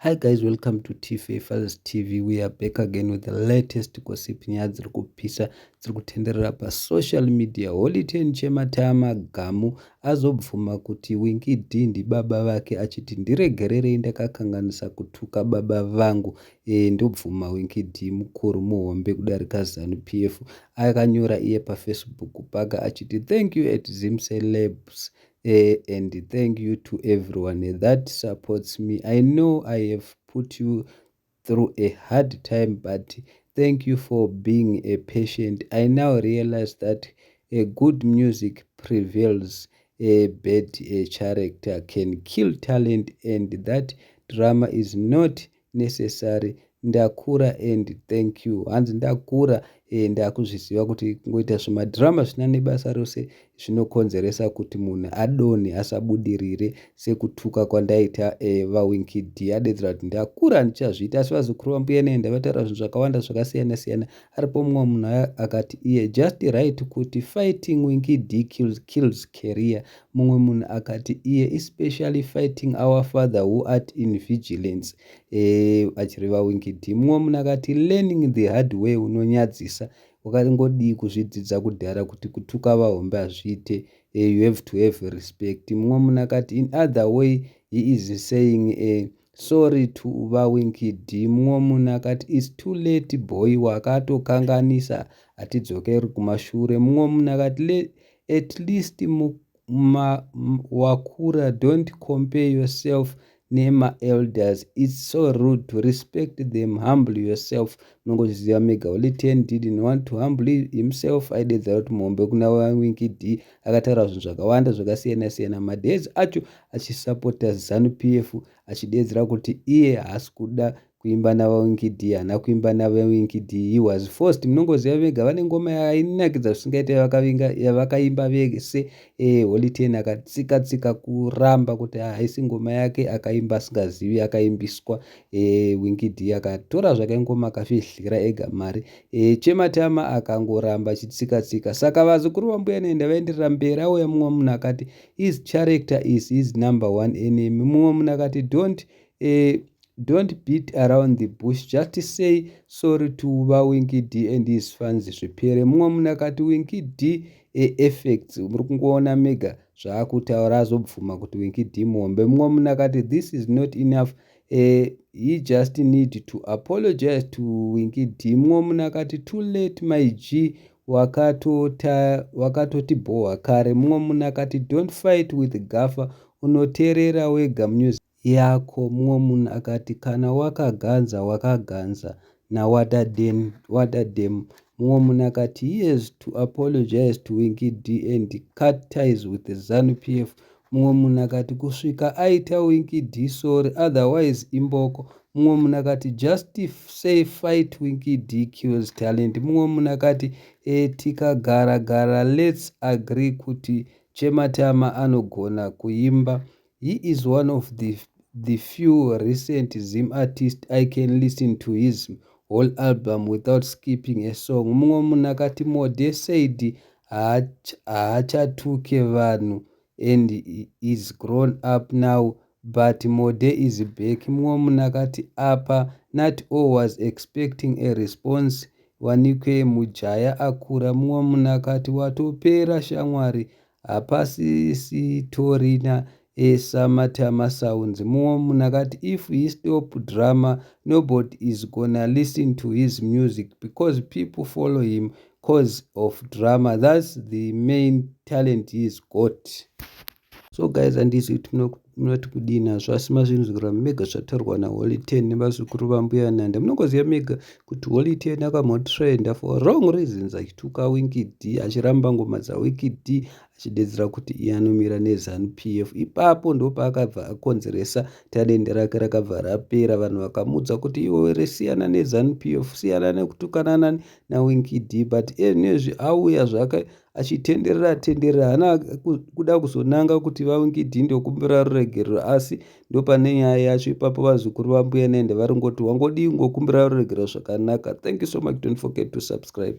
Hi guys, welcome to TFAFers TV. We are back again with the latest gossip nyaya dziri kupisa dziri kutenderera pasocial media. Holy10 Chematama Gamu azobvuma kuti Winky D ndibaba vake achiti ndiregererei ndakakanganisa kutuka baba vangu. Ndobvuma Winky D mukuru muhombe kudarika ZANU-PF akanyora iye paFacebook pake achiti thank you at Zim Celebs. And thank you to everyone that supports me. I know I have put you through a hard time, but thank you for being a patient. I now realize that a good music prevails, a bad character can kill talent, and that drama is not necessary. Ndakura and thank you. Hanzi ndakura ndakuzviziva kuti kungoita zvimadhirama zvina nebasa rose zvinokonzeresa kuti munhu adonhe asabudirire sekutuka kwandaita vaWinky D. Adedzera kuti ndakura ndichazviita. Asi vazukuru vambuya nenda vataura zvinhu zvakawanda zvakasiyana siyana. Aripo mumwe munhu akati iye just right kuti fighting Winky D kills career. Mumwe munhu akati iye especially fighting our father who art in vigilance. Achireva Winky D. Mumwe munhu akati learning the hard way unonyadzisa. Wakangodii kuzvidzidza kudhara kuti kutuka vahombe hazviite. You have to have respect. Mumwe munhu akati in other way he is saying sorry to vaWinky D. Mumwe munhu akati it's too late boy wakatokanganisa hatidzokeri kumashure. Mumwe munhu akati at least wakura don't compare yourself nema elders. It's so rude to respect them. Humble yourself. Nongoziva mega. Holy10 didn't want to humble himself. Aidedzera kuti muhombe kuna Winky D akataura zvinhu zvakawanda zvakasiyana siyana. Madezi acho achisapota ZANU-PF achidedzera kuti iye haasi kuda kuimba navaWinky D, hana kuimba navaWinky D. He was forced. Munongoziva vega vane ngoma yainakidza zvisingaite yavakaimba vese. Holy10 akatsika kuramba kuti haisi ngoma yake akaimba asingazivi akaimbiswa. Winky D akatora zvake ngoma akazvidlira ega mari. Chematama akangoramba achitsika. Saka vazukuru vambuya nenda vaenderera mberi. Auya mumwe munhu akati his character is his number one enemy. Mumwe munhu akati don't beat around the bush, just say sorry to vaWinky D and his fans zvipere. Mumwe munhu akati Winky D effects muri kungoona mega zvaakutaura azobvuma kuti Winky D muhombe. Mumwe munhu akati this is not enough, he just need to apologize to Winky D. Mumwe munhu akati too late my G, wakatoti bhohwa kare. Mumwe munhu akati don't fight with gaffer, unoteerera wega music yako. Mumwe munhu akati kana wakaganza na wadadem. Mumwe munhu akati he has to apologize to Winky D and cut ties with the ZANU-PF. Mumwe munhu akati kusvika aita Winky D sorry otherwise imboko. Mumwe munhu akati just say fight Winky D kills talent. Mumwe munhu akati tikagara let's agree kuti Chematama anogona kuimba. He is one of the few recent Zim artists I can listen to his whole album without skipping a song. Mumwe munhu akati Mode said haachatuke vanhu and is grown up now but Mode is back. Mumwe munhu akati apa not all was expecting a response, wanikwe mujaya akura. Mumwe munhu akati watopera shamwari hapasitorina Samatama sounds. Mumwe munhu akati if he stop drama nobody is gonna listen to his music because people follow him cause of drama. That's the main talent he's got. So guys, handisi kuti munoti kudii nazvo, asi mazvinzwira mega zvataurwa naHoly10 nevazukuru vambuya nanda. Munongoziva mega kuti Holy10 akambotrenda for wrong reasons achituka Winky D, achiramba ngoma dzaWinky D, achidedzera kuti iye anomira neZANU-PF. Ipapo ndopaakabva akonzeresa talende rake rakabva rapera. Vanhu vakamudza kuti iwe resiyana neZANU-PF, siyana nekutukanana naWinky D, but nezvi auya zvake achitenderera hana kuda kuzonanga kuti vaWinky D ndokumbira ruregerero, asi ndopane nyaya yacho. Ipapo vazukuru vambuya nenda varingoti wangodii ngokumbira ruregerero zvakanaka. Thank you so much. Don't forget to subscribe.